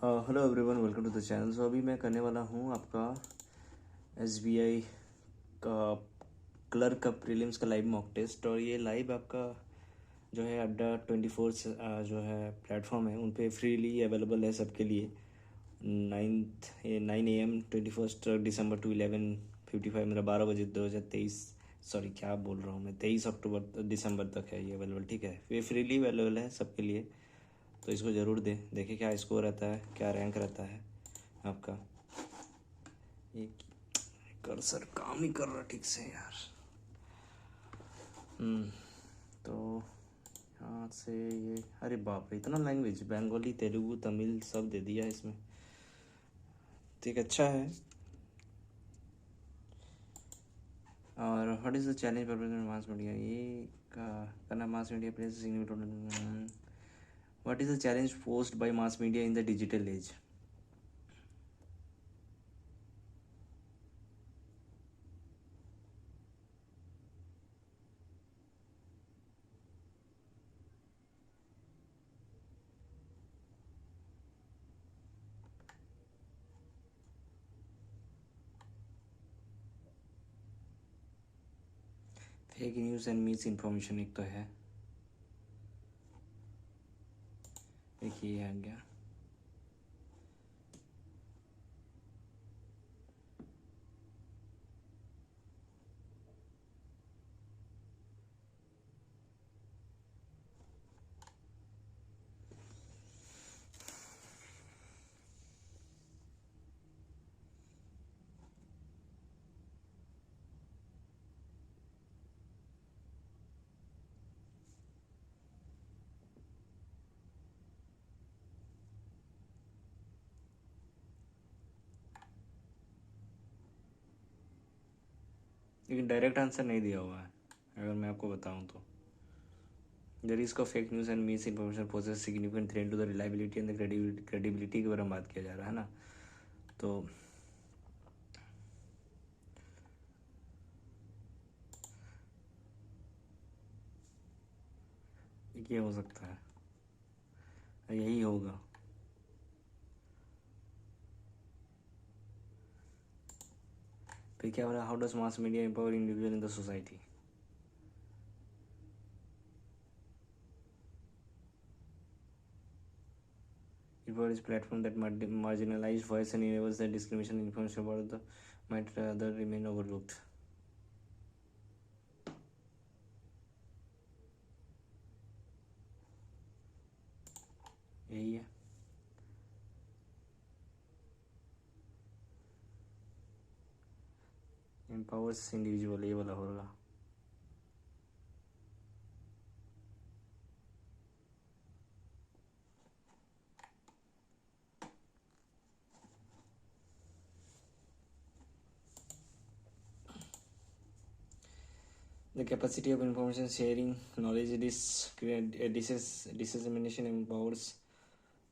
Hello everyone, welcome to the channel. So अभी मैं करने वाला हूँ आपका एसबीआई का क्लर्क का प्रीलिम्स का लाइव मॉक टेस्ट। और ये लाइव आपका जो है अड्डा 24 जो है प्लेटफॉर्म है उन पे फ्रीली अवेलेबल है सबके लिए। 9 AM 21 दिसंबर टू 11:55 मतलब 12 बजे 2023, सॉरी क्या बोल रहा हूँ मैं, 23 दिसंबर तक है ये अवेलेबल। ठीक है, ये फ्रीली अवेलेबल है सबके लिए, तो इसको ज़रूर देखिए क्या स्कोर रहता है, क्या रैंक रहता है आपका। एक कर्सर काम नहीं कर रहा ठीक से यार। तो यहाँ से ये, अरे बाप रे, इतना लैंग्वेज, बंगाली, तेलुगु, तमिल सब दे दिया इसमें। ठीक, अच्छा है। और व्हाट इज़ द चैलेंज पर मास मीडिया, ये करना mass media place significant. What is the challenge posed by mass media in the digital age? Fake news and miss information एक तो है, एक ये है क्या। लेकिन डायरेक्ट आंसर नहीं दिया हुआ है अगर मैं आपको बताऊं तो। The risk of fake news and misinformation poses significant threat to the reliability and the credibility के बारे में बात किया जा रहा है ना। तो ये हो सकता है, यही होगा। फिर क्या हो रहा है, how does mass media empower individual in the society? It provides platform that marginalized voice and enables that discrimination information about the might rather remain overlooked. यही है। एम्पावर्स इंडिविजुअल, ये वाला होगा। The capacity of information sharing, knowledge dissemination empowers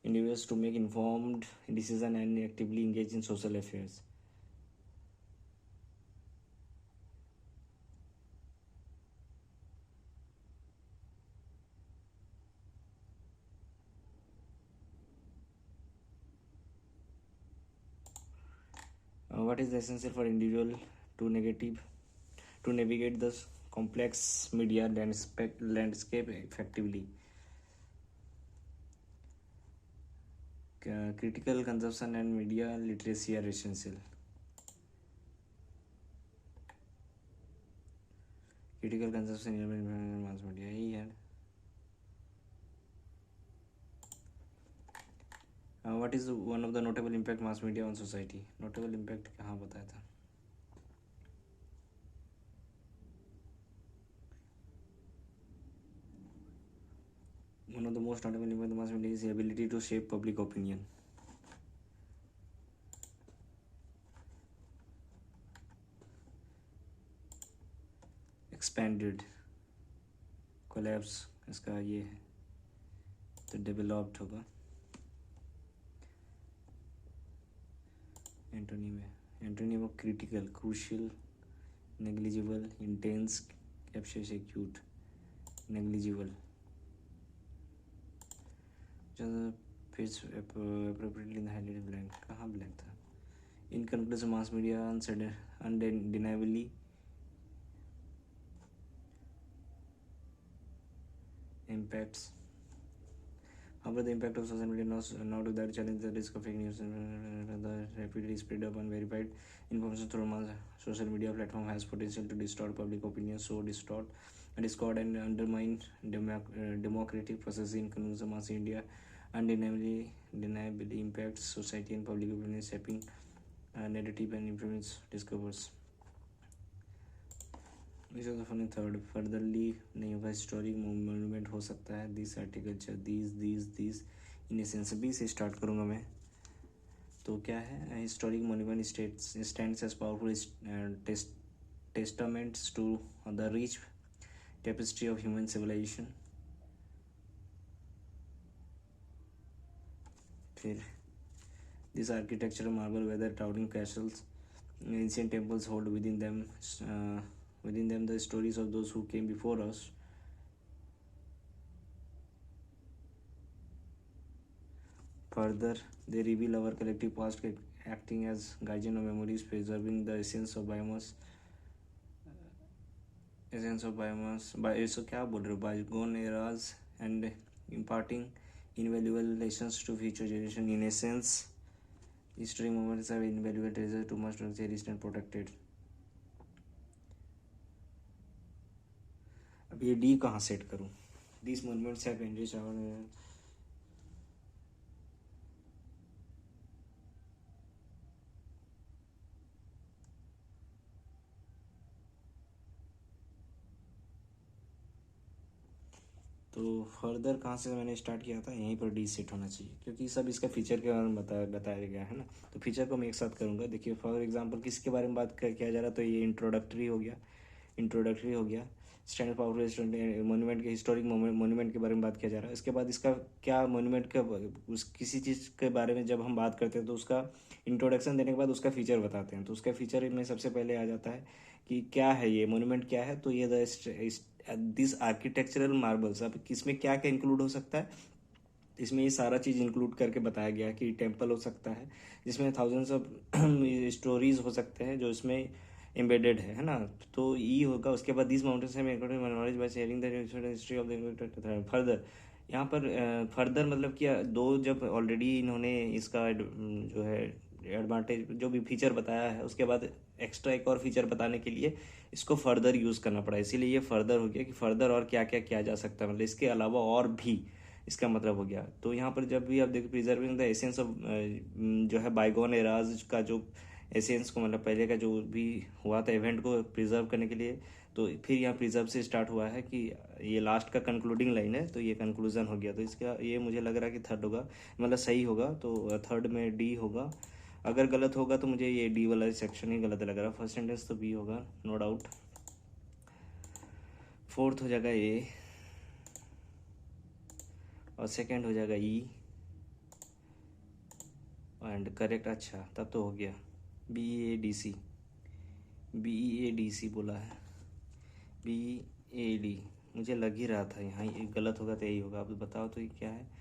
individuals to make informed decisions and actively engage in social affairs. What is essential for individual to navigate the complex media landscape effectively? Critical consumption and media literacy are essential. Critical consumption in mass media, यही है। What is one of the notable impact mass media on society? Notable impact कहाँ बताया था? One of the most notable impact of mass media is the ability to shape public opinion. Expanded, collapse इसका ये है, तो developed होगा। Antonym of critical, crucial, negligible, intense, captious, acute. Negligible, फिर appropriately in the highlighted blank. कहाँ blank था? In conclusion, mass media undeniably impacts. However, the impact of social media now to that challenge the risk of fake news and the rapidly spread of unverified information through social media platform has potential to distort public opinion, so distort and undermine democratic process in consumer mass media undeniably impacts society and public opinion, shaping narrative and influence discovers. This is the third. Furtherly नहीं होगा, historic monument हो सकता है. This architecture this in essence B से start करूँगा मैं. तो क्या है, historic monument stands as powerful testaments to the rich tapestry of human civilization. फिर this architectural marble whether towering castles ancient temples hold within them the stories of those who came before us. Further, they reveal our collective past, acting as guardian of memories, preserving the essence of biomass. So क्या बोल रहे हो, bygone eras and imparting invaluable lessons to future generation. In essence, history moments are invaluable treasure too much to cherished and protected. अब ये D कहाँ set करूँ? These monuments have enriched our तो further कहाँ से मैंने स्टार्ट किया था, यहीं पर डी सेट होना चाहिए, क्योंकि सब इसका फीचर के बारे में बताया गया है ना. तो फीचर को मैं एक साथ करूँगा. देखिए, फॉर एग्जांपल किसके बारे में बात किया जा रहा, तो ये इंट्रोडक्टरी हो गया. स्टैंड पावरफुल मोन्यूमेंट के हिस्टोरिक मोन्यूमेंट के बारे में बात किया जा रहा है. इसके बाद इसका क्या मोन्यूमेंट का उस किसी चीज़ के बारे में जब हम बात करते हैं तो उसका इंट्रोडक्शन देने के बाद उसका फीचर बताते हैं. तो उसका फीचर में सबसे पहले आ जाता है कि क्या है ये मोन्यूमेंट, क्या है. तो ये दिस आर्किटेक्चरल मार्बल्स, अब किसमें क्या क्या इंक्लूड हो सकता है, इसमें ये सारा चीज़ इंक्लूड करके बताया गया कि टेम्पल हो सकता है जिसमें थाउजेंड्स ऑफ स्टोरीज हो सकते हैं जो इसमें एम्बेडेड है ना. तो ई होगा. उसके बाद दिस माउंटेन्स है knowledge by sharing the history of the further. यहाँ पर फर्दर मतलब क्या, दो जब ऑलरेडी इन्होंने इसका जो है एडवांटेज जो भी फीचर बताया है, उसके बाद एक्स्ट्रा एक और फीचर बताने के लिए इसको फर्दर यूज़ करना पड़ा. इसीलिए ये फर्दर हो गया कि फर्दर और क्या क्या किया जा सकता है, मतलब इसके अलावा और भी, इसका मतलब हो गया. तो यहाँ पर जब भी आप देखो प्रिजर्विंग द एसेंस ऑफ जो है बाइगॉन एराज का जो एसेंस को, मतलब पहले का जो भी हुआ था इवेंट को प्रिजर्व करने के लिए, तो फिर यहाँ प्रिजर्व से स्टार्ट हुआ है कि ये लास्ट का कंक्लूडिंग लाइन है, तो ये कंक्लूजन हो गया. तो इसका ये मुझे लग रहा है कि थर्ड होगा, मतलब सही होगा. तो थर्ड में डी होगा. अगर गलत होगा तो मुझे ये डी वाला सेक्शन ही गलत लग रहा है. फर्स्ट सेंटेंस तो बी होगा, नो डाउट. फोर्थ हो जाएगा ए और सेकंड हो जाएगा ई एंड करेक्ट. अच्छा, तब तो हो गया. BEADC बोला है. BEAD मुझे लग ही रहा था यहाँ ये गलत होगा तो यही होगा. आप बताओ तो ये क्या है.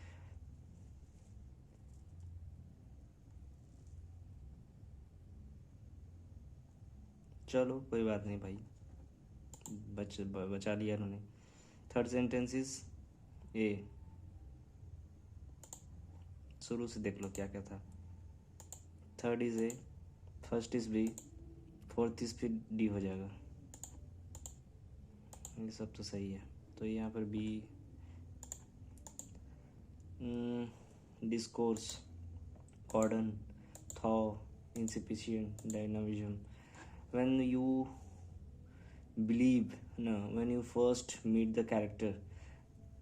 चलो कोई बात नहीं भाई, बचा लिया उन्होंने. Third sentence is A. शुरू से देख लो क्या क्या था. Third is A, first is B, fourth is फिर डी हो जाएगा. ये सब तो सही है. तो यहाँ पर B discourse, cordon, though, insufficient dynamism. When you believe, no, when you first meet the character,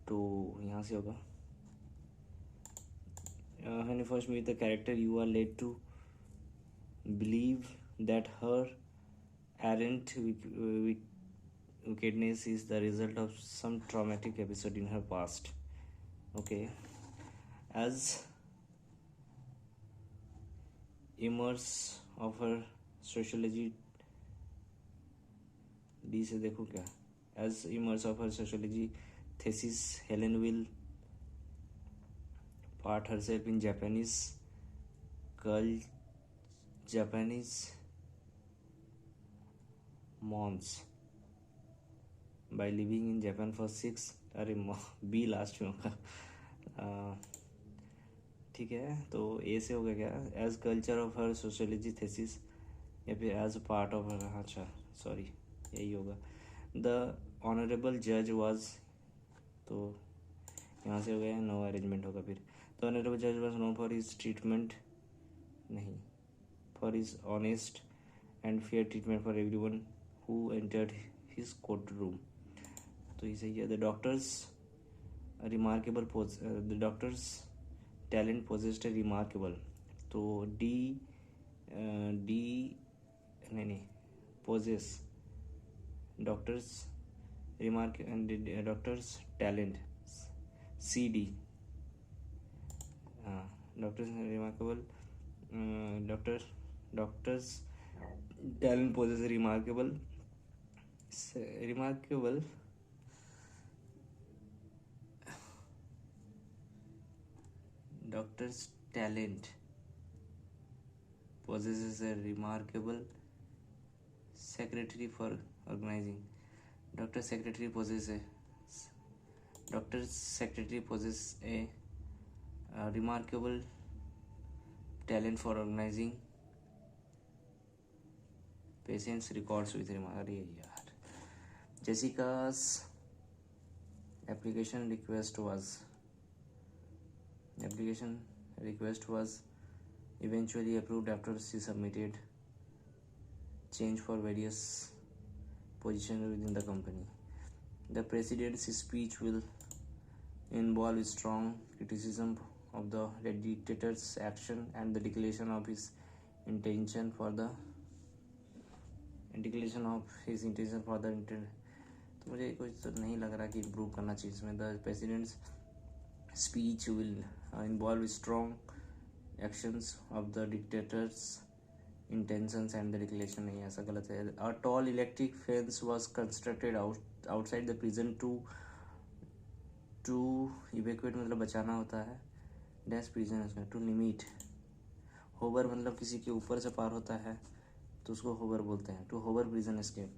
तो यहाँ से होगा. When you first meet the character, you are led to believe that her errant wickedness is the result of some traumatic episode in her past. Okay, as immerse of her sociology, D से देखो क्या. As immerse of her sociology thesis, Helen will part herself in Japanese months by living in Japan for 6 अरे B last में होगा ठीक है। तो ए से हो गया क्या, as culture of her sociology thesis या फिर एज पार्ट ऑफ हर, अच्छा सॉरी यही होगा। द ऑनरेबल जज वाज, तो यहाँ से हो गया, नो अरेंजमेंट होगा फिर। द ऑनरेबल जज was known for his treatment, नहीं, for his honest and fair treatment for everyone who entered his court room, तो ये सही है। The doctors remarkable the doctors talent possessed remarkable, तो डी नहीं possess, doctors remark doctors talent C D, हाँ doctors remarkable, doctors talent possess remarkable doctor's talent possesses a remarkable secretary for organizing. Doctor's secretary possesses a remarkable talent for organizing patients records with अरे यार, Jessica's application request was eventually approved after she submitted change for various positions within the company. The president's speech will involve strong criticism of the dictator's action and the declaration of his intention for the तो मुझे कुछ तो नहीं लग रहा कि improve करना चाहिए इसमें। The president's speech will involve strong actions of the dictator's intentions and the declaration, नहीं ऐसा गलत है। A tall electric fence was constructed outside the prison to evacuate, मतलब बचाना होता है, dash prison इसमें, to limit hover मतलब किसी के ऊपर से पार होता है तो उसको होवर बोलते हैं, to hover prison escape,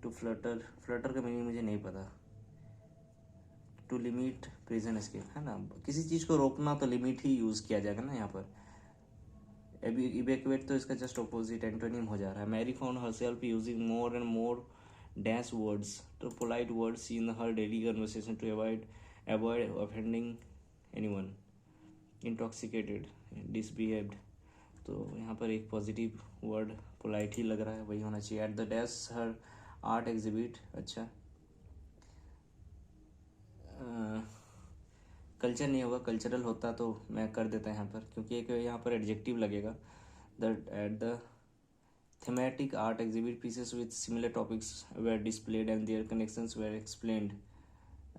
to flutter का मीनिंग मुझे नहीं पता, टू लिमिट प्रिजन एस्केप है ना, किसी चीज़ को रोकना तो लिमिट ही यूज़ किया जाएगा ना यहाँ पर। इवेक्यूएट तो इसका जस्ट ऑपोजिट एंटोनिम हो जा रहा है। Mary found herself using more and more dash words तो polite words in her daily conversation to avoid offending anyone. Intoxicated, disbehaved, तो यहाँ पर एक पॉजिटिव वर्ड पोलाइट ही लग रहा है, वही होना चाहिए। At the dash her art exhibit, अच्छा कल्चर नहीं होगा, कल्चरल होता तो मैं कर देता यहाँ पर, क्योंकि एक यहाँ पर एडजेक्टिव लगेगा। At the thematic art exhibit pieces with similar topics were displayed and their connections were explained.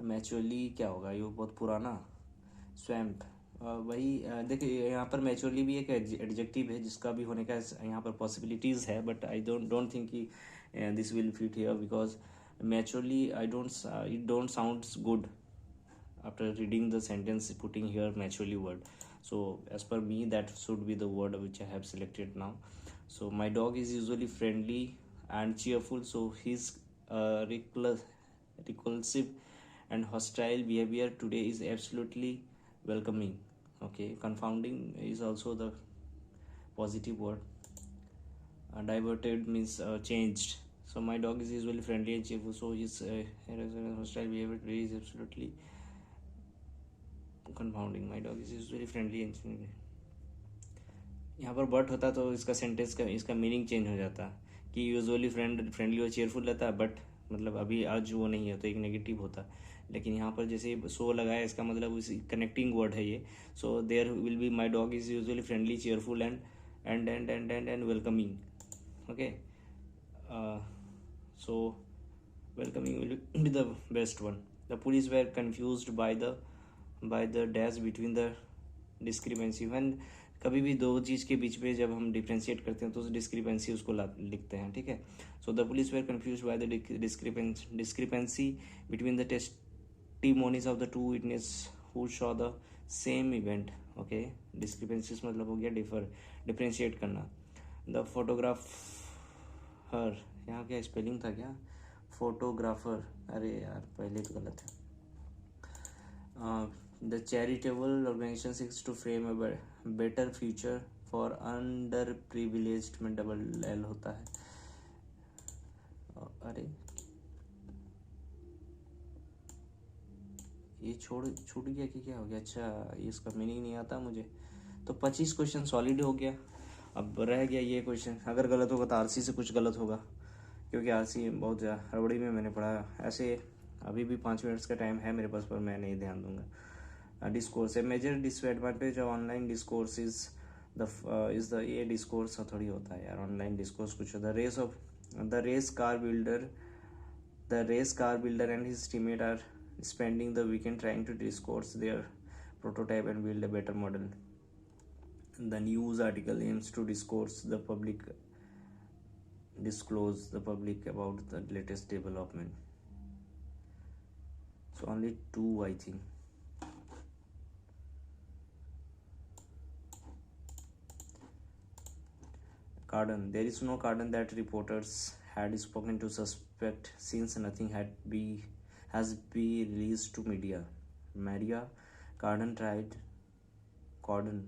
Mutually क्या होगा, ये बहुत पुराना। स्वैम्प, वही देखिए यहाँ पर मैचुअली भी एक एडजेक्टिव है जिसका भी होने का यहाँ पर पॉसिबिलिटीज़ है, बट आई डोंट थिंक कि this will fit here because mutually it don't sounds good after reading the sentence putting here naturally word. So as per me that should be the word which I have selected now. So my dog is usually friendly and cheerful, so his repulsive and hostile behavior today is absolutely welcoming. Okay, confounding is also the positive word. Diverted means changed. So my dog is usually friendly and cheerful, so his hostile behavior today is absolutely confounding. My dog is usually friendly and यहाँ पर but होता तो इसका sentence का इसका meaning change हो जाता कि यूजुअली फ्रेंडली और चेयरफुल रहता है, बट मतलब अभी आज वो नहीं है तो एक नेगेटिव होता। लेकिन यहाँ पर जैसे सो लगाया इसका मतलब उसी कनेक्टिंग वर्ड है ये। So there will be my dog is usually friendly cheerful and welcoming. Okay, so welcoming will be the best one. The police were confused by the dash between the discrepancy. When कभी भी दो चीज़ के बीच में जब हम differentiate करते हैं तो उस डिस्क्रिपेंसी उसको लिखते हैं, ठीक है। So the police were confused by the discrepancy between the testimonies of the two witness who saw the same event, okay. Discrepancies मतलब हो गया डिफरेंशिएट करना। द फोटोग्राफर, यहाँ क्या स्पेलिंग था क्या, फोटोग्राफर, अरे यार पहले तो गलत है। The charitable organisation seeks to frame a better future for underprivileged में डबल एल होता है। अरे ये छूट गया कि क्या हो गया, अच्छा इसका मीनिंग नहीं आता मुझे। तो 25 क्वेश्चन सॉलिड हो गया। अब रह गया ये क्वेश्चन, अगर गलत होगा तो आरसी से कुछ गलत होगा, क्योंकि आरसी बहुत हड़बड़ी में मैंने पढ़ा। ऐसे अभी भी 5 मिनट्स का टाइम है मेरे पास, पर मैं नहीं ध्यान दूंगा। Discourse, a major disadvantage of online discourse is the ये डिस्कोर्स थोड़ी होता है यार, ऑनलाइन डिस्कोर्स कुछ the race car builder and his teammate are spending the weekend trying to discourse their prototype and build a better model. The news article aims to discourse the public, disclose the public about the latest development. So only two, I think. Cardon, there is no Cardon that reporters had spoken to suspect since nothing has been released to media. Maria Cardon tried. Cordon,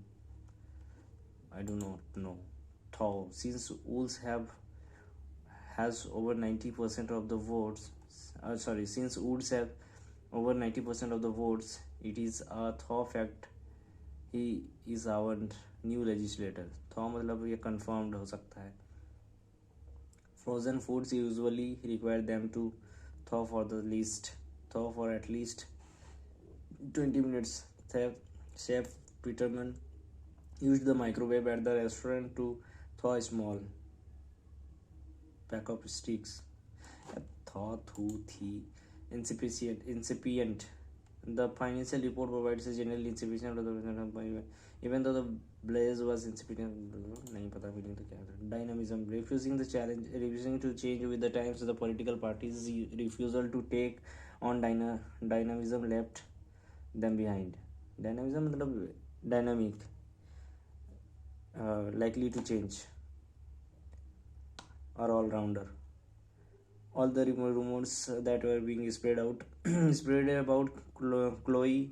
I do not know. Though, since Woods has over 90% of the votes, since Woods have over 90% of the votes, it is a Thaw fact. He is our new legislator. Thaw मतलब ये confirmed हो सकता है. Frozen foods usually require them to thaw for at least 20 minutes. Chef Peterman used the microwave at the restaurant to thaw a small pack of sticks. Incipient. The financial report provides a general insufficient of the even though the blaze was incipient. नहीं पता meaning तो क्या था. Dynamism, refusing to change with the times. The political parties' refusal to take on dynamism left them behind. Dynamism मतलब dynamic, likely to change, or all-rounder. All the rumors that were being spread about Chloe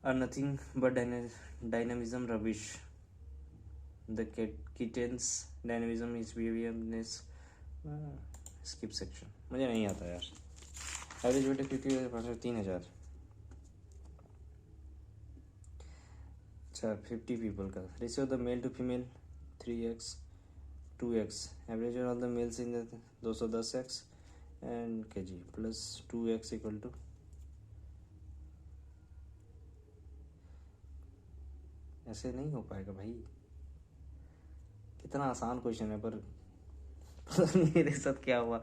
are nothing but dynamism rubbish. The kitten's dynamism is behaviorness. Skip section, मुझे नहीं आता यार. Average बेटे 50,000 अच्छा 50 people का. Ratio the male to female 3x 2x. Average of the males in 210x and kg plus 2x equal to. ऐसे नहीं हो पाएगा भाई. कितना आसान क्वेश्चन है, पर मेरे साथ क्या हुआ.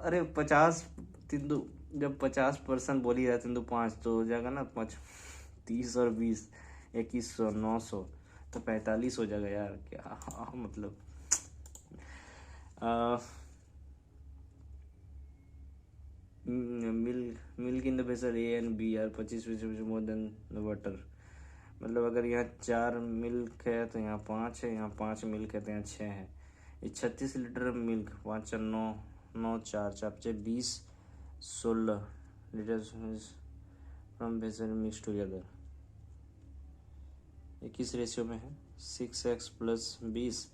अरे 50 तिंदु, जब 50% बोल ही रहा तिंदु 5 तो हो जाएगा ना. 5 30 और 20 2100 900 तो 45 हो जाएगा यार. क्या मतलब. Milk in the vessel A and B are 25% more than the water. मतलब अगर यहाँ 4 मिल्क है तो यहाँ 5 है, यहाँ 5 मिल्क है तो यहाँ 6 है. ये 36 litre milk 5 4 9 9 4 4 20 16 litre from vessel mix together. ये किस रेशियो में है. 6x plus 20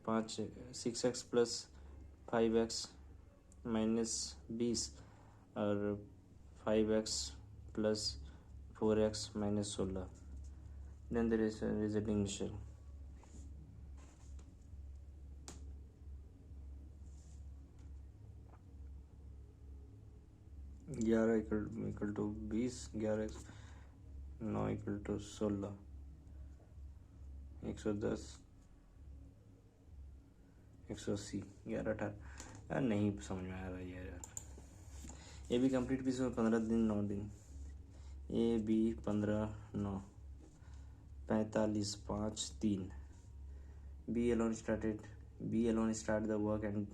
5 6x plus 5x minus 20 और 5x plus 4x minus 16. Then there is a resulting ratio. 11 equal to 20 11 9 equal to 16 110 180 11 18. यार नहीं समझ में आया भाई यार. ए बी कंप्लीट पीस में 15 दिन 9 दिन. A B 15 9 45 5 3. B alone start the work and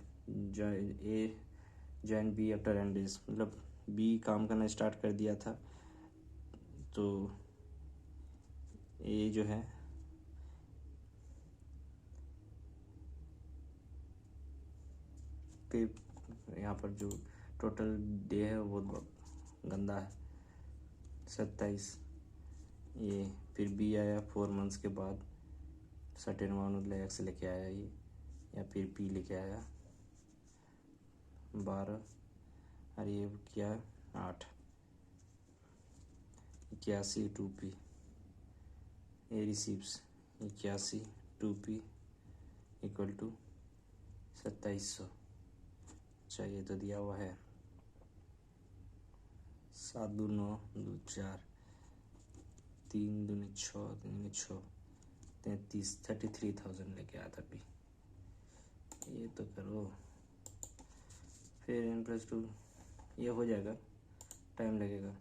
join B after 10 days. मतलब B काम करना स्टार्ट कर दिया था तो ये जो है फिर यहाँ पर जो टोटल डे है वो बहुत गंदा है, 27। ये फिर बी आया 4 मंथ्स के बाद, सर्टेन वन एक्स लेके आया ये, या फिर पी लेके आया 12, और ये क्या 8, 81 2p, ये रिसीव्स 81 2p इक्वल टू 2700। अच्छा ये तो दिया हुआ है 7 2 9 2 4 3 2 6 3 6 33 33,000 लेके आया था अभी। ये तो करो, फिर n+2 ये हो जाएगा, टाइम लगेगा।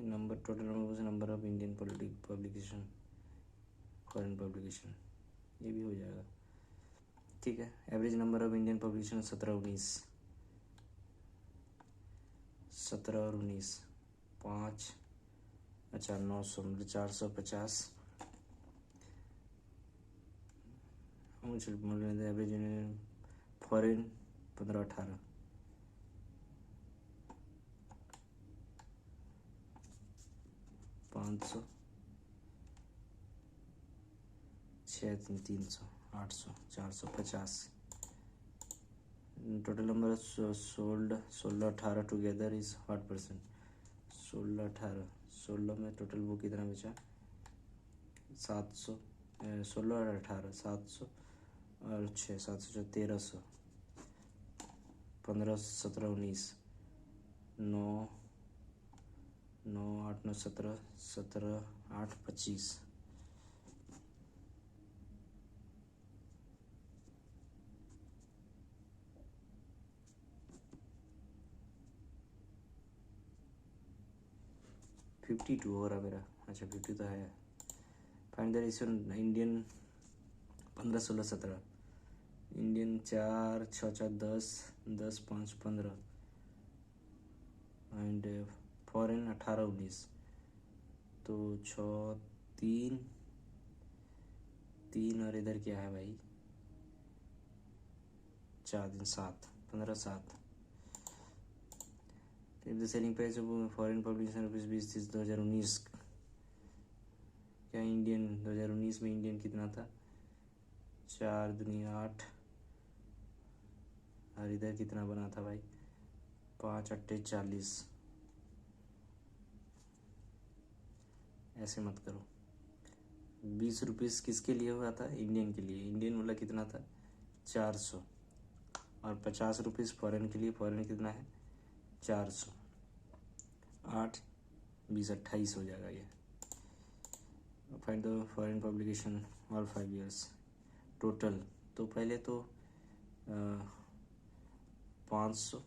Number total number of Indian publication, foreign publication, ये भी हो जाएगा। ठीक है, average number of Indian publication 17 19, 17 और 19 5, अच्छा 900 मतलब 450। Average foreign 15 18, 500 6 300 800 450। Total number sold 16 18 together is what percent? 16 18, 16 में टोटल वो कितना बचा? 700, 16 और 18 700 और 6 700 1300, 15 17 19 9 9 8 9 17 17 8 25। $52 हो रहा मेरा, अच्छा 50 तो है। Find the ratio Indian 15 16 17, Indian 4 6 4 10 10 5 15 and foreign 18 19, तो 6 3 3 और इधर क्या है भाई 4 दिन 7 15 7। If the selling price of foreign publication ₹20 2019, क्या इंडियन 2019 में इंडियन कितना था 4 दुनिया 8, और इधर कितना बना था भाई 5 8 40। ऐसे मत करो, ₹20 किसके लिए हुआ था? इंडियन के लिए। इंडियन वाला कितना था 400, और ₹50 फॉरेन के लिए। फॉरेन कितना है 400, 8 20 28 हो जाएगा ये। Find the foreign publication all 5 years total. तो पहले तो 500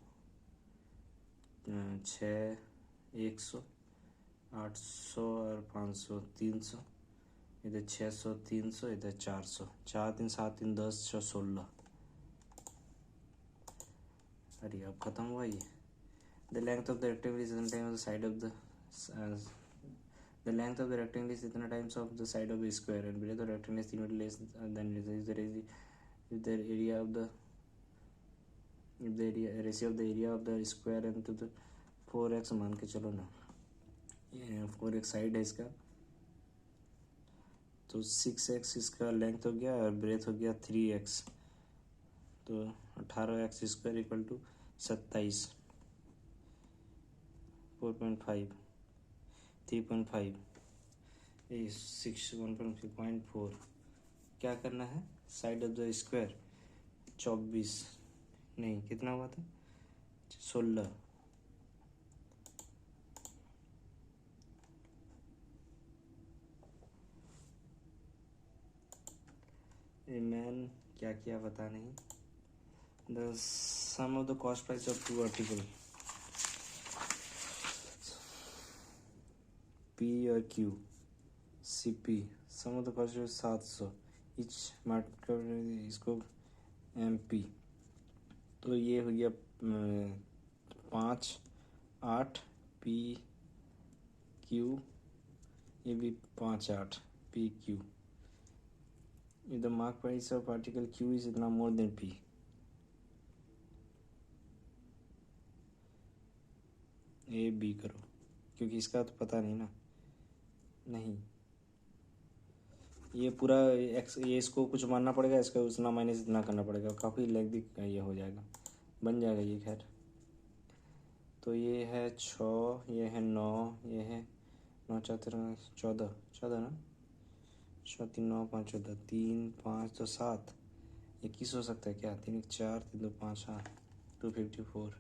6 100 800 और 500 300, इधर 600 300, इधर 400, 4 3 7 3 10 6 16। अरे अब खत्म हुआ ये। The length of the rectangle is इतना time of the side of the length of the rectangle is इतना times of the side of the square and breadth of rectangle is 3 less than is the area of the if the area ratio of the area of the square and to the 4x मान के चलो ना, ये 4x side है इसका, तो 6x इसका length हो गया और ब्रेथ हो गया 3x, तो 18x स्क्वायर इक्वल टू 27, 4.5 3.5 ये 6 1.4। क्या करना है साइड ऑफ द स्क्वायर 24 नहीं कितना हुआ था 16, मैन क्या किया पता नहीं। The sum of the cost price of 2 article P और Q C P, sum of the cost 700 each market इसको एम पी, तो ये हो गया 5 8 पी क्यू, ये भी 5 8 P Q. If the Mach price of particle Q is इतना more than P, A B करो, क्योंकि इसका तो पता नहीं ना। नहीं, ये पूरा एक्स, ये इसको कुछ मानना पड़ेगा, इसका उतना माइनस इतना करना पड़ेगा, काफ़ी लेंथी ये हो जाएगा, बन जाएगा ये। खैर, तो ये है 6, ये है 9, ये है 9 4 13 14 14 ना, 6 3 9 5 14, 3 5 तो 7, 21 हो सकता है क्या? 3 1 4 3 2 5, हाँ 254।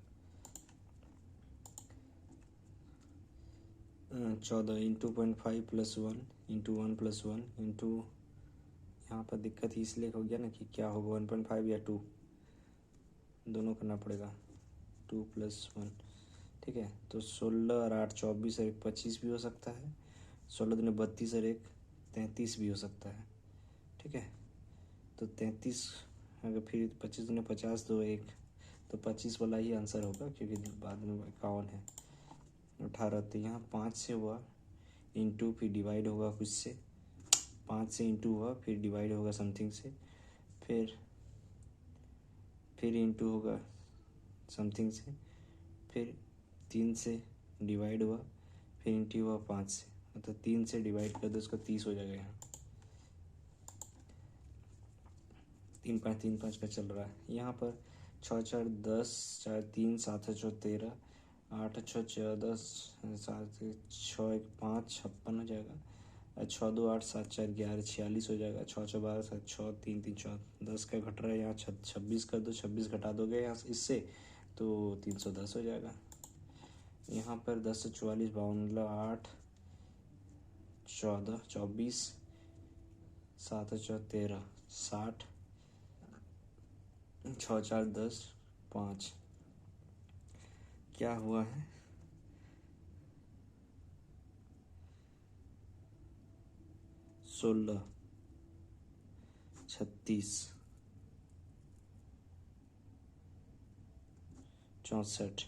14 into 0.5 plus 1 into 1 plus 1 into, यहाँ पर दिक्कत ही इसलिए हो गया ना कि क्या होगा 1.5 या 2, दोनों करना पड़ेगा, 2 प्लस 1। ठीक है, तो 16 और 8 24 और 1 25 भी हो सकता है, 16 दूनी 32 और 1 33 भी हो सकता है। ठीक है, तो 33, अगर फिर 25 दूनी 50 2 1, तो 25 वाला ही आंसर होगा, क्योंकि बाद में 51 है। 18, तो यहाँ 5 से हुआ इंटू, फिर डिवाइड होगा कुछ से, 5 से इंटू हुआ, फिर डिवाइड होगा समथिंग से, फिर इंटू होगा समथिंग से, फिर 3 से डिवाइड हुआ, फिर इंटू हुआ 5 से, मतलब 3 से डिवाइड कर दो, उसका 30 हो जाएगा। यहाँ 3 5 3 5 का चल रहा है। यहाँ पर 6 4 10, 4 3 7 6 13, 8 6 14, 7 6 1 5 56 हो जाएगा, 6 2 8 7 4 11 46 हो जाएगा, 6 6 12 7 6 3 3 4 10 का घट रहा है, यहाँ 26 कर दो, 26 घटा दोगे यहाँ इससे तो 310 हो जाएगा। यहाँ पर 10 से 44 52, 8 14 24 7 4 13 60, 6 4 10 5, क्या हुआ है 16 36 64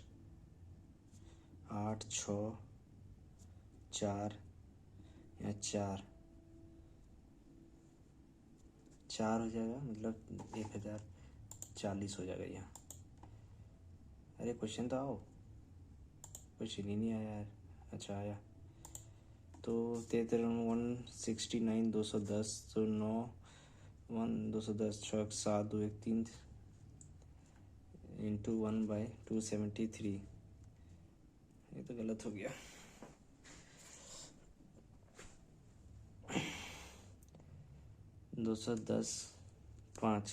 8 6 4 या 4 हो जाएगा, मतलब 1040 हो जाएगा यहाँ। अरे क्वेश्चन तो आओ, क्वेश्चन ही नहीं आया यार। अच्छा आया, तो 169 210, तो 9 1 210 6 7 2 1 3 इंटू 1/273, ये तो गलत हो गया। दो सौ दस 5,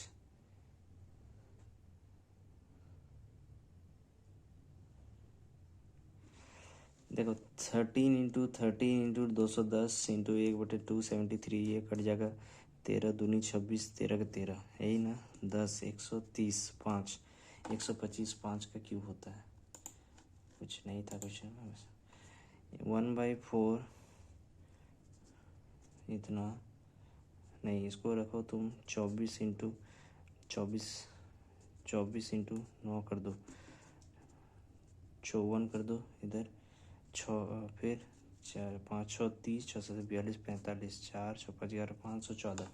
देखो 13 इंटू 13 इंटू 210 इंटू 1/273, ये कट जाएगा, 13 दूनी 26, 13 का 13 है ही ना, 10 130 5 125 5 का क्यूब होता है। कुछ नहीं था क्वेश्चन में, बस 1/4 इतना नहीं, इसको रखो तुम 24 इंटू 24 इंटू 9 कर दो, 54 कर दो इधर, 6 फिर 4 5 6 30, 6 7 42 45, 4 6 5 11 514,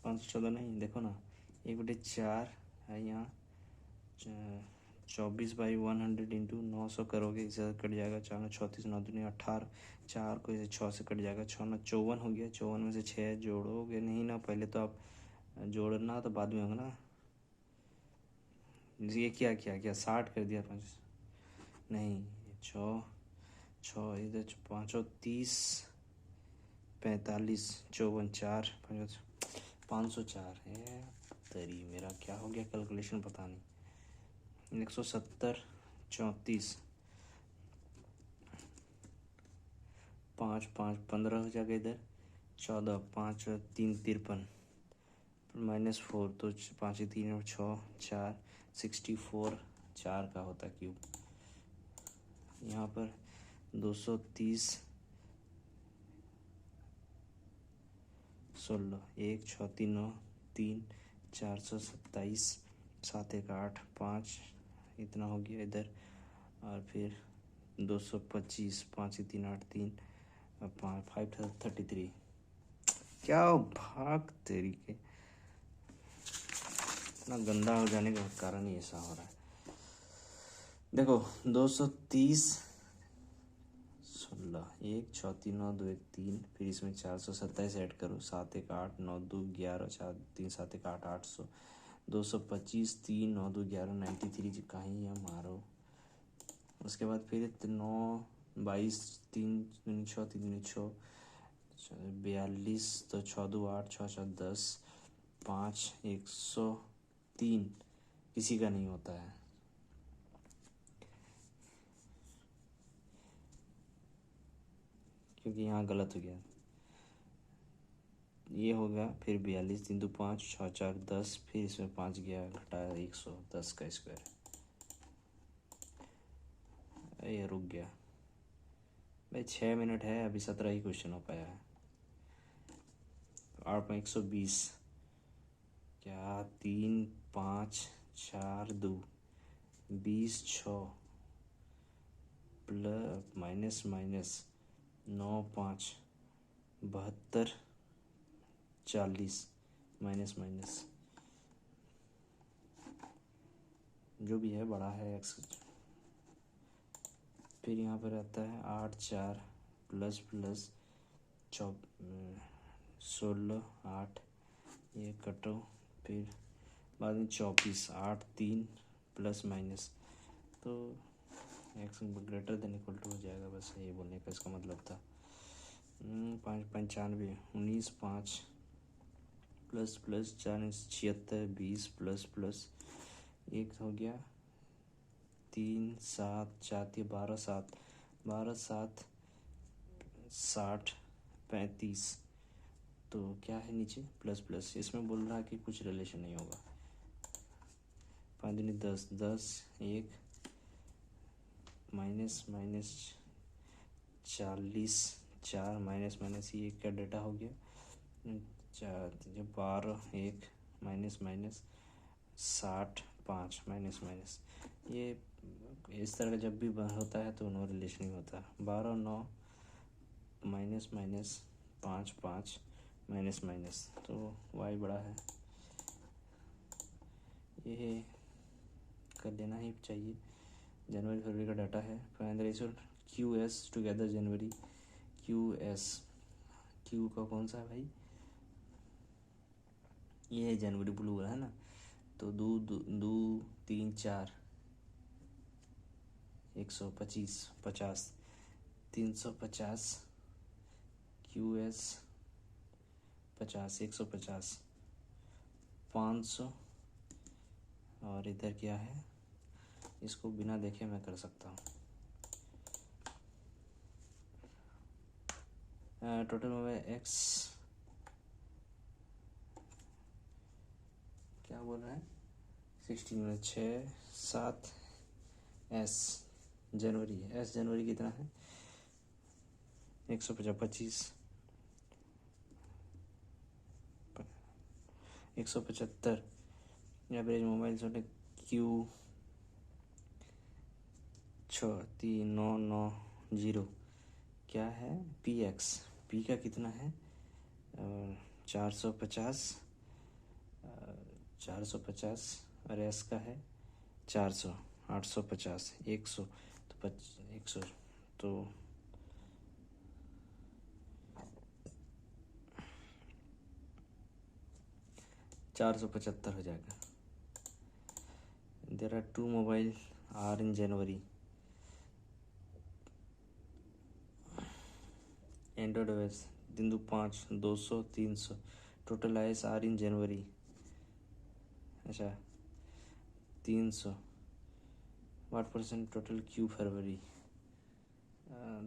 514 नहीं, देखो ना 1/4 है यहाँ, 24/100 इंटू 900 करोगे, इससे कट जाएगा, 4 34 9 दूनी 18, 4 को इसे 6 से कट जाएगा, 6 9 54 हो गया, 54 में से 6 जोड़ोगे नहीं ना, पहले तो आप जोड़ना तो बाद में होगा ना। ये क्या 60 कर दिया, 5 नहीं 6 6 इधर 5 30 45 54 4 504 है। तरी मेरा क्या हो गया कैलकुलेशन पता नहीं। 170 34 5 5 15 हो जाएगा इधर, 14 5 3 53 -4, तो 5 3 6 4 64 4 का होता क्यूब। यहाँ पर 230 16 1 6 3 9 3 427, 7 1 8 5, इतना हो गया इधर। और फिर 225, 5 3 8 3, 533। क्या भाग तेरी के, इतना गंदा हो जाने का कारण ही ऐसा हो रहा है। देखो 230, 16, 1 6 3 9 2 1 3, फिर इसमें 427 ऐड करो, 7 1 8 9 2 11, 4 3 7 1 8 800, 225, 3 9 2 11, 93 जी कहीं है मारो। उसके बाद फिर 9 22, 3 दूनी 6, 3 दूनी 6, 42, तो 6 2 8, 6 6 10, 5 103, किसी का नहीं होता है। क्योंकि यहाँ गलत हो गया, ये हो गया। फिर 42, 3 2 5, 6 4 10, फिर इसमें 5 गया, घटाया 110 का स्क्वायर। ये रुक गया भाई, 6 मिनट है अभी, 17 ही क्वेश्चन हो पाया है। 8 में 120, क्या 3 5 4 2, 20 6, plus minus minus 9 5, 72 40, minus minus जो भी है बड़ा है एक्स। फिर यहाँ पर आता है 8 4, प्लस प्लस 16 8, ये कटो, फिर बाद में 24, 8 3, प्लस माइनस, तो X greater than equal to हो जाएगा। बस ये बोलने का इसका मतलब था। 5 95, 19 5, प्लस प्लस 4 76, 20, प्लस प्लस 1 हो गया, 3 7 4 12 7, 12 7 60 35, तो क्या है नीचे प्लस प्लस, इसमें बोल रहा है कि कुछ रिलेशन नहीं होगा। 5 दूनी 10, 10 1, माइनस माइनस 40 4, माइनस माइनस ये क्या डेटा हो गया, 12 1, माइनस माइनस 60 5, माइनस माइनस, ये इस तरह का जब भी होता है तो नो रिलेशन ही होता है। 12 9, माइनस माइनस 5 5, माइनस माइनस, तो वाई बड़ा है, ये कर देना ही चाहिए। जनवरी फरवरी का डाटा है। Find the ratio Q S together January. Q S, Q का कौन सा है भाई, ये है जनवरी ब्लू है ना, तो 2 2 3 4, 125 50, 350, क्यू एस 50, 150, 500, और इधर क्या है, इसको बिना देखे मैं कर सकता हूँ। टोटल मोबाइल एक्स क्या बोल रहे हैं, 16 6 7, एस जनवरी है, एस जनवरी कितना है 125, 175, एवरेज मोबाइल से क्यू 63990, क्या है पी एक्स, पी का कितना है 450, 450, और एस का है 400, 850, 100, तो 100, तो 475 हो जाएगा। There are 2 mobile are in January, android OS 5 200 300, total IS are in January, अच्छा 300, what percent total Q February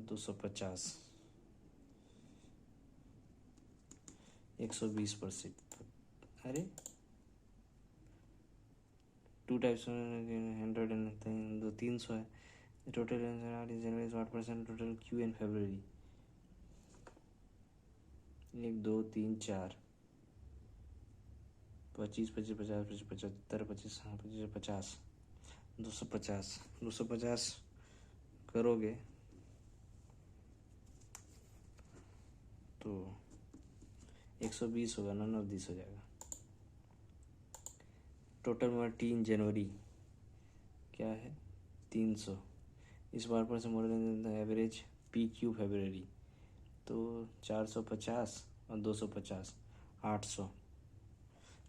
250, 120%। अरे 2 टाइप्स 100 एंड 300 है, total are in January, what percent total Q in February, 1 2 3 4 25, 25, 50, 25, 75, 25, 25, 50, 250, 250 करोगे तो 120 होगा, 9 हो जाएगा। टोटल मार्टिन जनवरी क्या है 300। इस बार पर से मोर एवरेज PQ फरवरी तो 450 और 250 800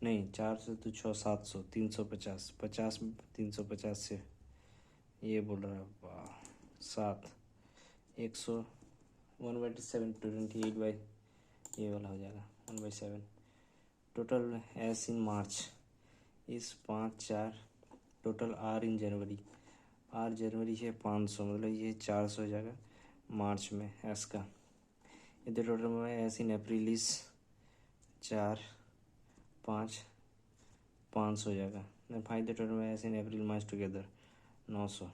नहीं 4 से तो 6 700 350 50 में 350 से ये बोल रहा है वाह 7 100 1/7 28 बाई ये वाला हो जाएगा 1/7 total S in March is 5 4 total are in January are January है 500 मतलब ये 400 हो जाएगा मार्च में एस का। इधर टोटल में एस इन अप्रैल इस 4 5 500 हो जाएगा। फाइव द टोटल में एस इन अप्रैल मार्च टुगेदर 900।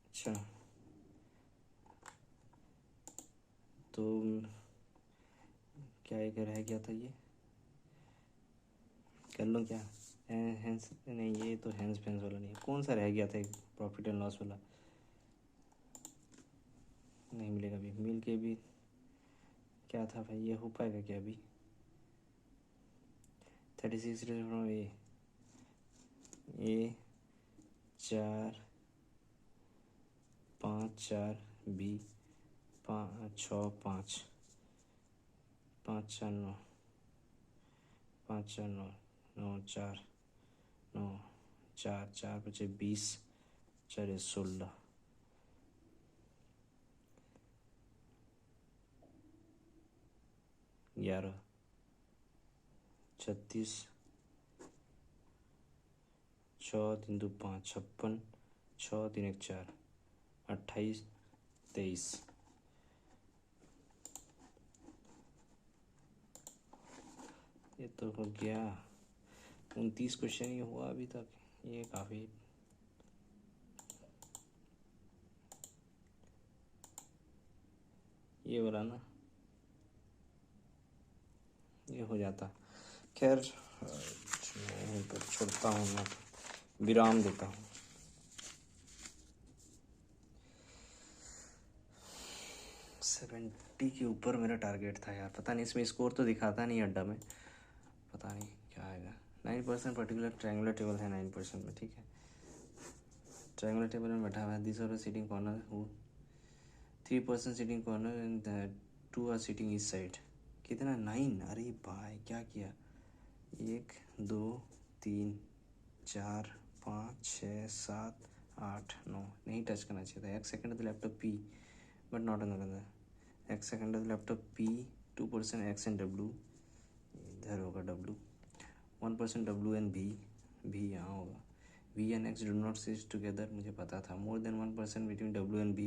अच्छा तो क्या एक रह गया था ये कर लो क्या हैंस नहीं ये तो हैंस फैंस वाला नहीं है कौन सा रह गया था एक प्रॉफिट एंड लॉस वाला नहीं मिलेगा अभी मिल के भी क्या था भाई ये हो पाएगा क्या अभी 36 फ्रॉम ए 4 5 4 बी 5 6 5 5 4 9 5 4 9 9 4 9 4 4 5 20 4 16 11 36 6 3 2 5 56 6 3 1 4 28 23 ये तो हो गया 29 क्वेश्चन ही हुआ अभी तक ये काफ़ी ये वाला ना ये हो जाता खैर यहीं पर छोड़ता हूँ मैं विराम देता हूँ। सेवेंटी के ऊपर मेरा टारगेट था यार पता नहीं इसमें स्कोर तो दिखाता नहीं अड्डा में पता नहीं क्या आएगा 9% पर्टिकुलर ट्रायंगुलर टेबल है 9% में ठीक है ट्रायंगुलर टेबल में बैठा हुआ है दिस आर सीटिंग कॉर्नर हूँ 3% seating corner and 2 are seating इस साइड कितना 9 अरे भाई क्या किया 1 2 3 4 5 6 7 8 9 नहीं टच करना चाहिए था। X second of the laptop P but not another X second of the laptop P 2% X and W इधर होगा W 1% W एंड V यहाँ होगा V and X do not sit together मुझे पता था मोर than 1% between W and V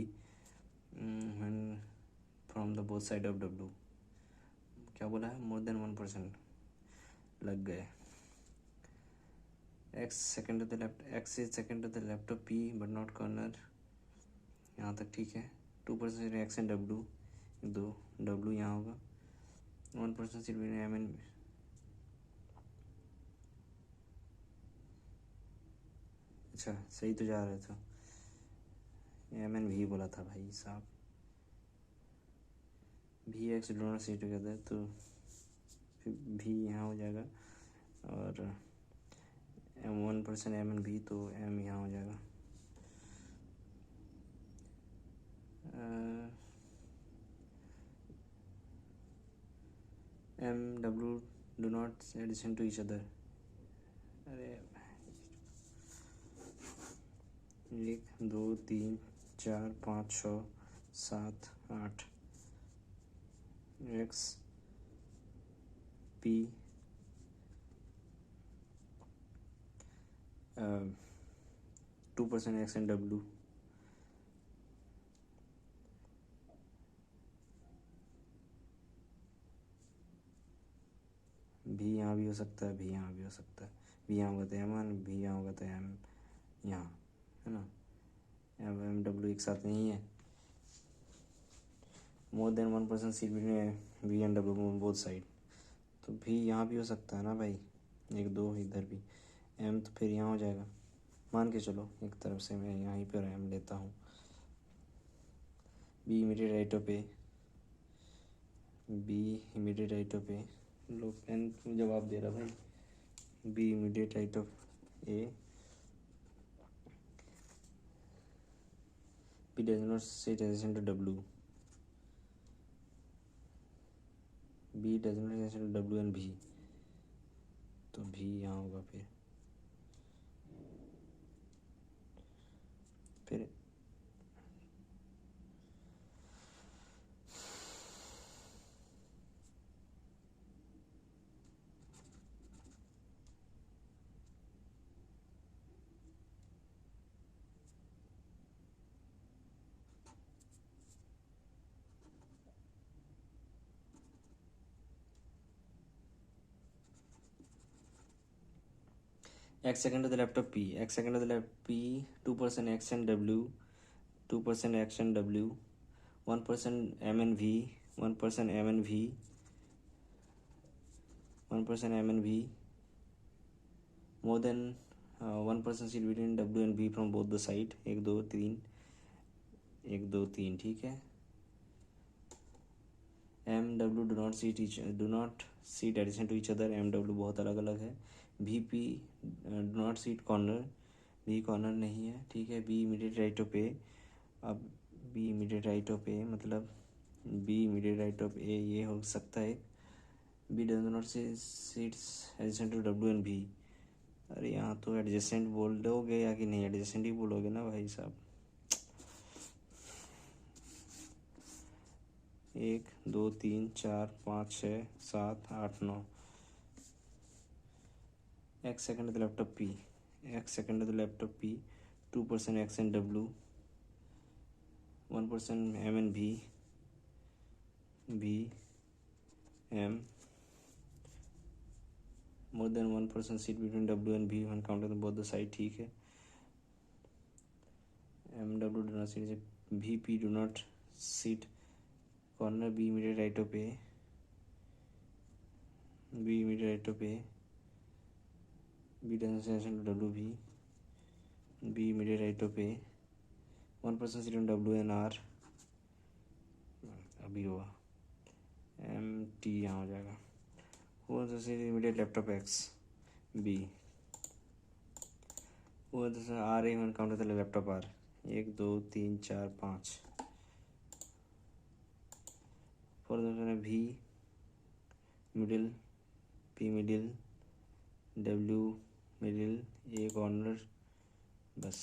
from the both side of W क्या बोला है मोर देन 1% लग गए X second of the laptop X is second of the laptop P but not corner यहाँ तक ठीक है 2% X एंड W 2 W यहाँ होगा 1% सीट बिटवीन M एंड अच्छा सही तो जा रहे थे M एंड V बोला था भाई साहब V X do not sit together तो V यहाँ हो जाएगा और M 1% M एंड V तो M यहाँ हो जाएगा M W do not addition to each other अरे 1 2 3 4 5 6 7 8 X P 2% X and W भी यहाँ भी हो सकता है भी यहाँ भी हो सकता है भी यहाँ होगा तो M1 भी यहाँ होगा तो M यहाँ है ना M W एक साथ नहीं है मोर than 1% seat between V and W both side तो भी यहाँ भी हो सकता है ना भाई, एक दो इधर भी, एम तो फिर यहाँ हो जाएगा, मान के चलो एक तरफ से मैं यहीं पर एम लेता हूँ। B immediate right of A, B immediate right of A, लो पेन जवाब दे रहा भाई, B immediate right of A, B does not sit adjacent to W, B does not adjacent to W and भी, तो भी यहाँ होगा फिर x second to the left of p, x second to the left p, 2% x and w, 2% x and w, 1% m and v, 1% m and v, 1% m and v, more than 1% seat between w and v from both the side, 1 2 3, 1 2 3, ठीक है। M W do not sit addition to each other, M W बहुत अलग अलग है। भी P do not sit corner, भी corner नहीं है, ठीक है। B immediate right of A, अब B immediate right of A मतलब B immediate right of A ये हो सकता है। B does not seats adjacent to W and भी, अरे यहाँ तो एडजेसेंट बोलोगे या कि नहीं, एडजेसेंट ही बोलोगे ना भाई साहब। 1 2 3 4 5 6 7 8 9, x second to the left of p, x second to the left of p, 2% x and w, 1% m and v, v m, more than 1% seat between w and v when counted on both the side, ठीक है। m w do not sit, v p do not sit corner, b immediate right of a, b immediate right of a, b doesn't stand to w, b immediate right of a, 1% sit on w and r, अभी हुआ M T यहाँ हो जाएगा। वो immediate left of X B, वो R A one count होता है left of R, 1 2 3 4 5, four भी middle, P middle, W middle, A corner, बस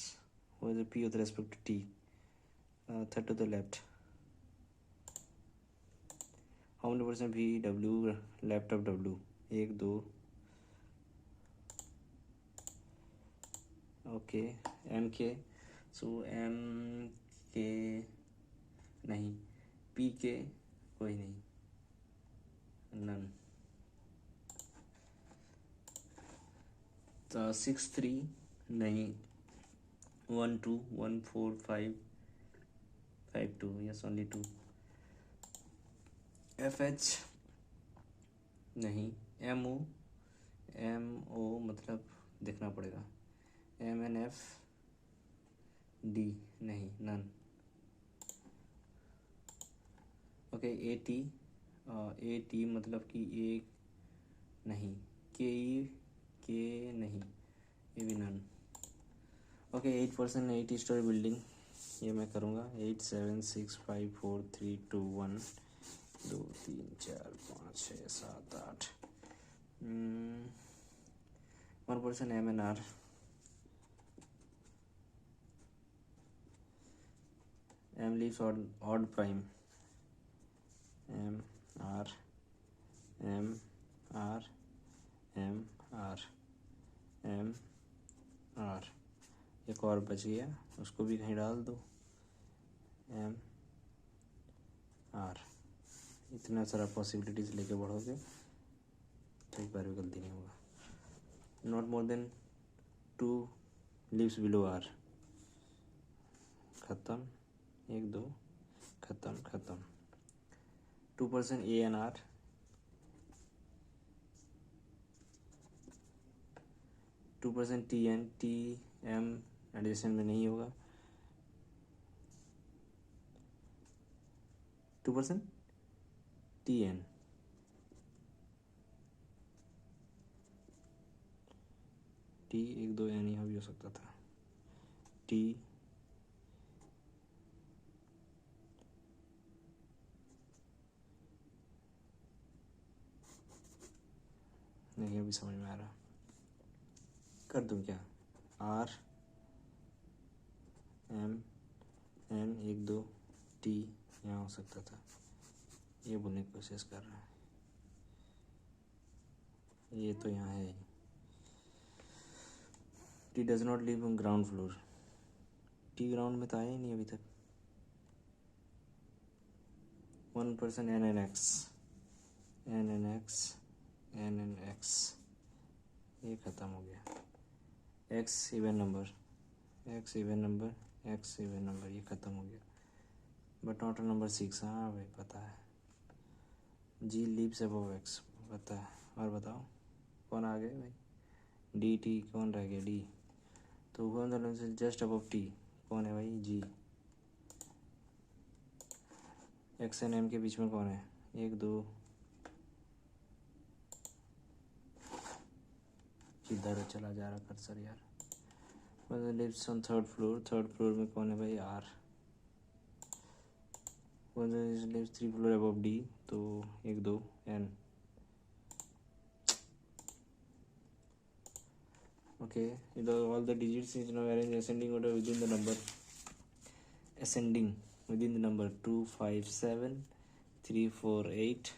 वो P with respect to T, third to the left, how many percent भी W left of W, 1 2, okay. M K, so M के नहीं, P के कोई नहीं, none, तो 6 3 नहीं, 1 2 1 4 5 5 2, यस ओनली 2। एफ एच नहीं, एम ओ मतलब देखना पड़ेगा, एम एन एफ डी नहीं, नन, ओके। ए टी मतलब कि ए नहीं, के ई के नहीं, ये भी नन, ओके। 8% 8 स्टोरी बिल्डिंग, ये मैं करूँगा। 8 7 6 5 4 3 2 1 2 3 4 5 6 7 8, 1% M N R, M lives odd prime, M R M R M R M R, एक और बच गया, उसको भी कहीं डाल दो, एम आर। इतना सारा पॉसिबिलिटीज लेके बढ़ोगे तो एक बार भी गलती नहीं होगा। Not more than 2 leaves below R, ख़त्म, 1 2 ख़त्म ख़त्म। 2% A N R, 2% TN TM addition में नहीं होगा। 2% TN T 1 2 N यहाँ भी हो सकता था। T नहीं अभी समझ में आ रहा, कर दूँ क्या? R M N 1 2 T यहाँ हो सकता था, ये बोलने की कोशिश कर रहा है। ये तो यहाँ है। T does not live on ground floor. T ground में तो आया ही नहीं अभी तक। 1% NNX ये ख़त्म हो गया। X इवन नंबर ये ख़त्म हो गया। बट नॉट नंबर 6, हाँ भाई पता है। G लीव्स अबव X पता है। और बताओ कौन आ गए भाई? D T कौन रह गया? D तो कौन से जस्ट अबव T कौन है भाई? G। X एंड M के बीच में कौन है? 1 2 किधर चला जा रहा कर्सर यार? लिव्स ऑन थर्ड फ्लोर में कौन है भाई? R। Lives 3 floor above D तो 1 2 N। Okay, all the digits is now arranged ascending order within the number 2 5 7 3 4 8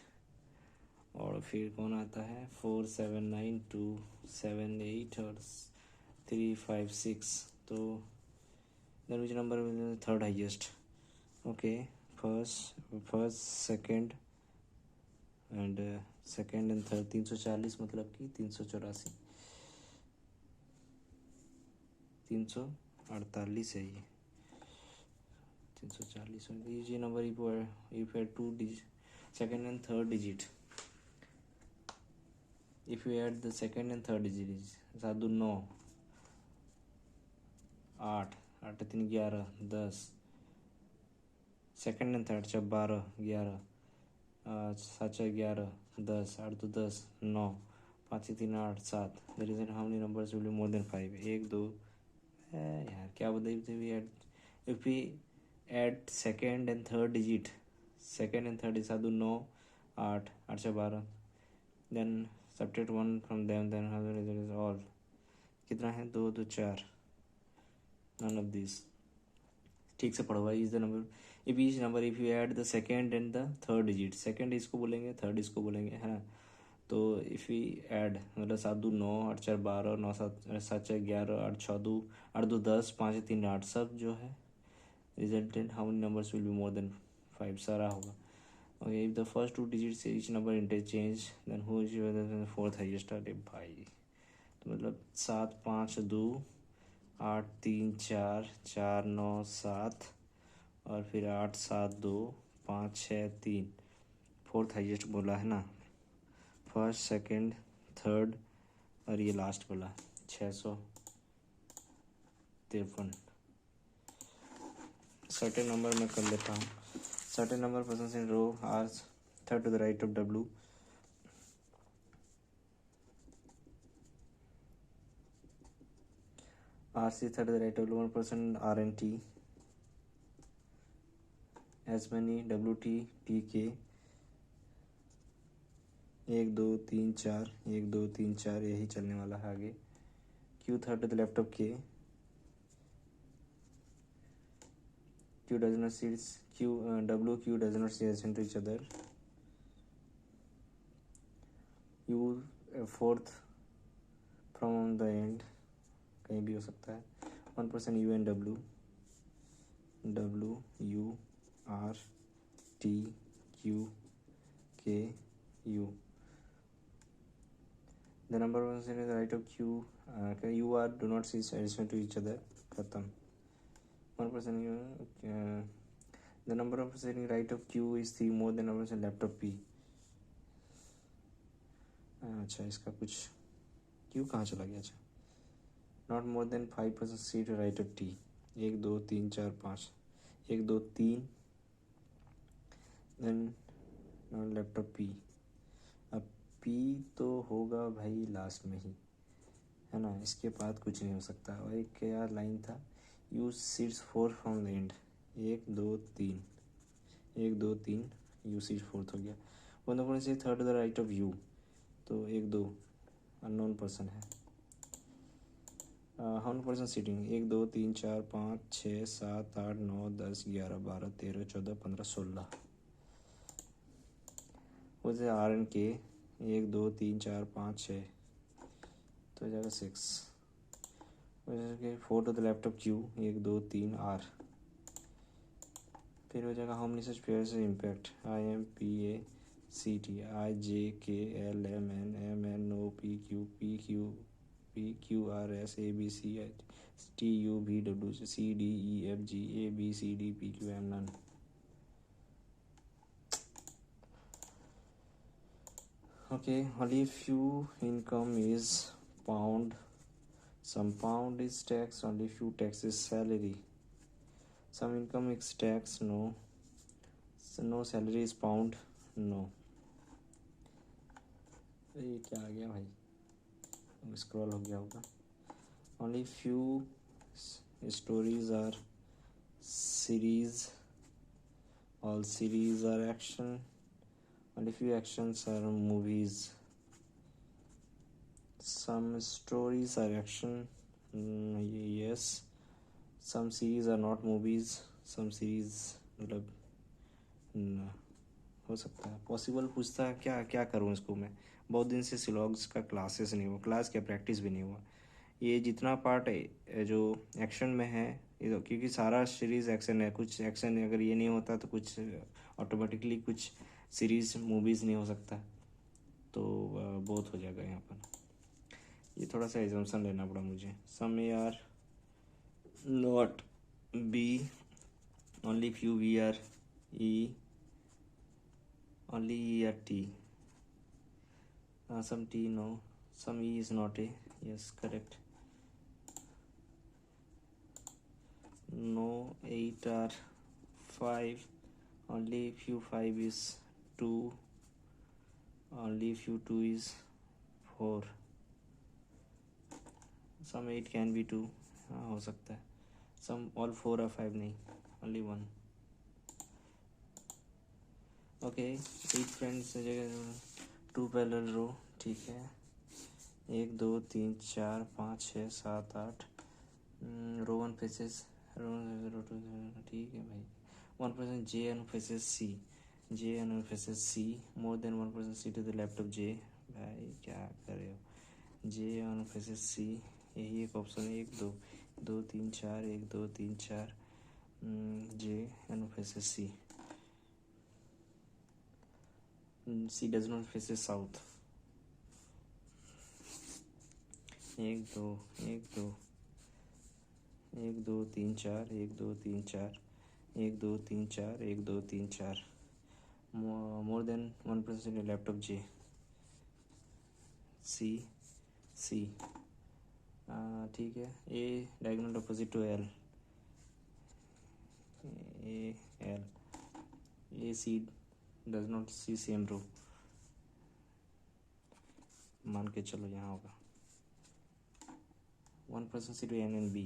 और फिर कौन आता है? 4 7 9 2 7 8 और 3 5 6 तो then which number will be the third highest? Okay, first second and third 340 मतलब कि 384 348 है ये। 340 ये number if you add 2 digit second and third digit, if you add the second and third digit is 9 8 8 3 11 10 second and third 12 11 7 11 10 8 2 10 9 5 3 8 7 there is how many numbers will be more than 5? 1 2 यार क्या बताइए? if we add second and third digit is 9 8 8 से 12 then subtract 1 from them then how the result is all कितना है? 2 2 4 none of these। ठीक से पढ़ो भाई। Is the number if each number if you add the second and the third digit, second इसको बोलेंगे third इसको बोलेंगे, है ना? तो if we add मतलब 7 2 9 8 4 12 9 7 4 11 8 6 2 8 2 10 5 3 8 सब जो है resultant how many numbers will be more than 5? सारा होगा। Okay, if the first 2 digits each number interchange then who is the fourth highest? अरे भाई तो मतलब 7 5 2 8 3 4 4 9 7 और फिर 8 7 2 5 6 3 फोर्थ हाईएस्ट बोला है ना? फर्स्ट सेकंड थर्ड और ये लास्ट बोला 653। सर्टेन नंबर मैं कर लेता हूँ। Certain number person in row are third to the right of W R C third to the right of 1% R and T as many W T T K 1 2 3 4 1 2 3 4 यही चलने वाला है आगे। Q third to the left of K Q does not see W Q does not see adjacent to each other। U fourth from the end कहीं भी हो सकता है। 1% U and W U R T Q K U the number of percent is right of Q U R do not see adjacent to each other खत्म। 1% the number of percent right of Q is 3 more than number percent left of P। अच्छा इसका कुछ Q कहाँ चला गया? अच्छा not more than 5% seat right of T. 1 2 3 4 5, 1 2 3, then left of P. अब P तो होगा भाई लास्ट में ही, है ना, इसके बाद कुछ नहीं हो सकता। और एक क्या लाइन था, use seats 4 from the end. 1 2 3, 1 2 3, U seat fourth हो गया। वन से third the right of U, तो 1 2 अननोन पर्सन है। Unknown person seating 1 2 3 4 5 6 7 8 9 10 11 12 13 14 15 16। वो से आर एन के 1 2 3 4 5 6, तो हो जाएगा 6। Four to the left of Q 1 2 3 R. फिर हो जाएगा how many such pairs impact I M P A C T I J K L M N O P Q R S A B C H T U V W C D E F G A B C D P Q M none. Okay, only few income is pound. Some pound is tax, only few tax is salary. Some income is tax, no. So no salary is pound, no. ये क्या आ गया भाई, scroll हो गया होगा। Only few stories are series. All series are action. Only few actions are movies. Some stories are action, yes. Some series are not movies. Some series मतलब हो सकता है पॉसिबल। पूछता है क्या क्या करूँ इसको मैं, बहुत दिन से सिलॉग्स का क्लासेस नहीं हुआ, क्लास क्या प्रैक्टिस भी नहीं हुआ। ये जितना पार्ट है जो एक्शन में है, ये तो क्योंकि सारा सीरीज़ एक्शन है, कुछ एक्शन अगर ये नहीं होता तो कुछ ऑटोमेटिकली कुछ सीरीज़ मूवीज़ नहीं हो सकता, तो बहुत हो जाएगा यहाँ पर। ये थोड़ा सा एजम्पशन लेना पड़ा मुझे। Some A are not B, only few V are E, only E are T, some T no, some E is not A, yes correct. No 8 are 5, only few 5 is 2, only few 2 is 4, some 8 can be 2, हाँ हो सकता है। सम all 4 are 5 नहीं, only 1। Okay 8 friends जगह 2 parallel रो, ठीक है। 1 2 3 4 5 6 7 8 रो 1 faces, रो 2, ठीक है भाई। 1% J N faces C, J N faces C, more than 1% C to the left of J. भाई क्या कर रहे हो, जे एन फेसेस सी, यही एक ऑप्शन है। 1 2 2 3 4 1 2 3 4 J N faces C. C does not faces south. 1 2 1 2 1 2 3 4 1 2 3 4 1 2 3 4 1 2 3 4, more than 1% left of J, C C, ठीक है। A diagonal opposite to L, A L, A C does not see same row, मान के चलो यहाँ होगा। 1% C to N and B,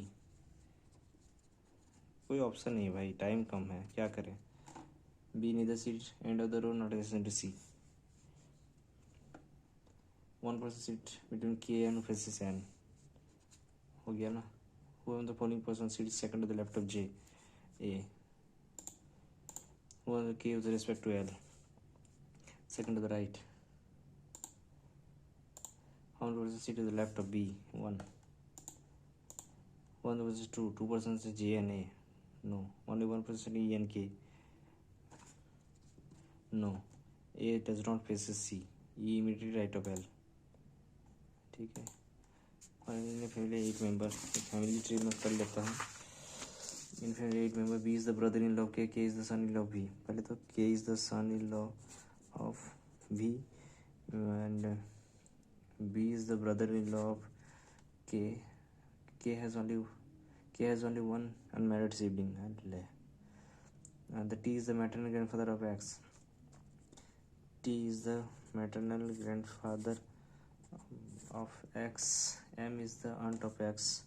कोई option नहीं भाई, टाइम कम है, क्या करें। B neither seat end of the row not adjacent to C. 1% seat between K and faces N, हो गया ना। Who the following person sits second to the left of J, A. Who the K with respect to L, second to the right. How many persons sit to the left of B, 1. 1 versus 2, 2 persons is J and A, no. Only 1 person E and K, no. A does not faces C, E immediately right of L, ठीक है। Finally family 8 member, family tree में कर लेता हूँ। In family 8 member, B is the brother in law K is the son in law V. पहले तो K is the son in law of V and B is the brother in law of K K has only one unmarried sibling. The T is the maternal grandfather of X. T is the maternal grandfather of X. M is the aunt of X.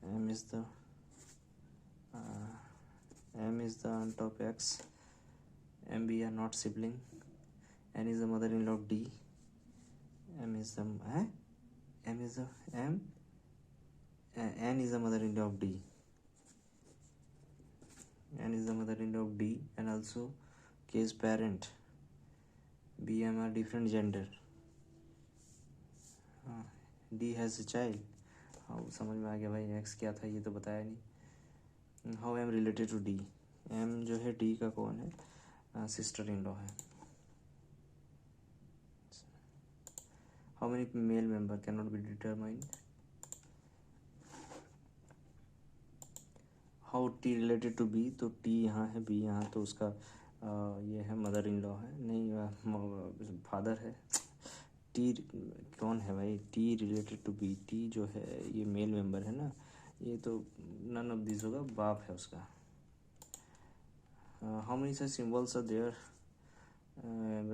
M is the aunt of X. M B are not sibling. N is the mother-in-law of D. N is the mother-in-law of D. N is the mother-in-law of D, and also K is parent. B, M are different gender. D has a child. समझ में आ गया भाई. X क्या था ये तो बताया नहीं. How M related to D. M जो है D का कौन है? सिस्टर इन लॉ है. How many male member cannot be determined. How T related to B. तो T यहाँ है, B यहाँ, तो उसका ये है मदर इन लॉ है, नहीं फादर है. टी कौन है भाई? T related to B. T जो है ये मेल मेंबर है ना, ये तो नन ऑफ दिस होगा, बाप है उसका. How many such symbols are there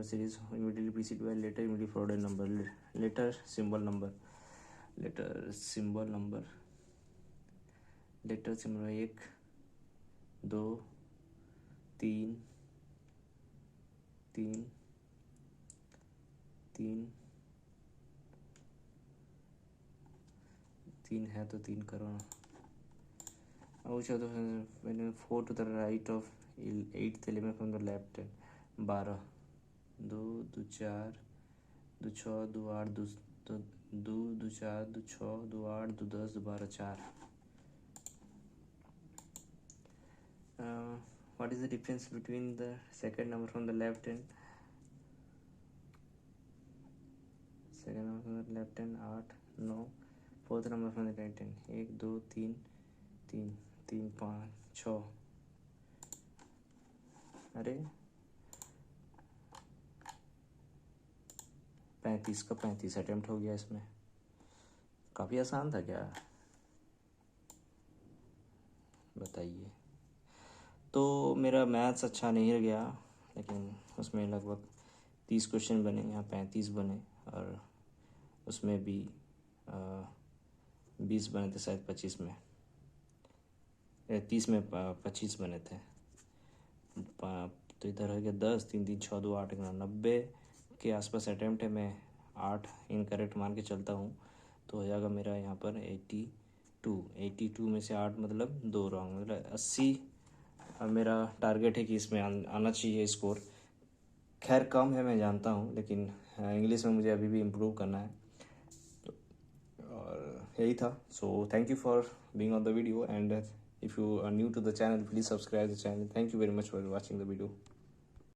series immediately preceded by letter immediate forward number. Letter symbol number 1 2 3 3 3 3 है तो 3 करो ना. Which of the when 4 to the right of 8th element from the left hand. 12 2 2 4 2 6 2 8 2 2 2 4 2 6 2 8 2 10 2 12 4. What is the difference between the second number from the left hand? Second number from the left hand 8 9. Fourth number from the right hand 1 2 3 3 3 5 6. अरे 35 का 35 attempt हो गया इसमें. काफ़ी आसान था क्या? बताइए. तो मेरा मैथ्स अच्छा नहीं गया, लेकिन उसमें लगभग 30 क्वेश्चन बने, यहाँ 35 बने, और उसमें भी 20 बने थे शायद 25 में. 30 में 25 बने थे. तो इधर हो गया 10 3 3 6 2 8 90 के आसपास अटैम्प्ट है. मैं 8 इनकरेक्ट मान के चलता हूँ, तो हो जाएगा मेरा यहाँ पर 82 में से 8 मतलब 2 रॉन्ग, मतलब 80 मेरा टारगेट है कि इसमें आना चाहिए स्कोर. खैर कम है मैं जानता हूँ, लेकिन इंग्लिश में मुझे अभी भी इम्प्रूव करना है. और यही था. So thank you for being on the video, and if you are new to the channel, please subscribe the channel. Thank you very much for watching the video.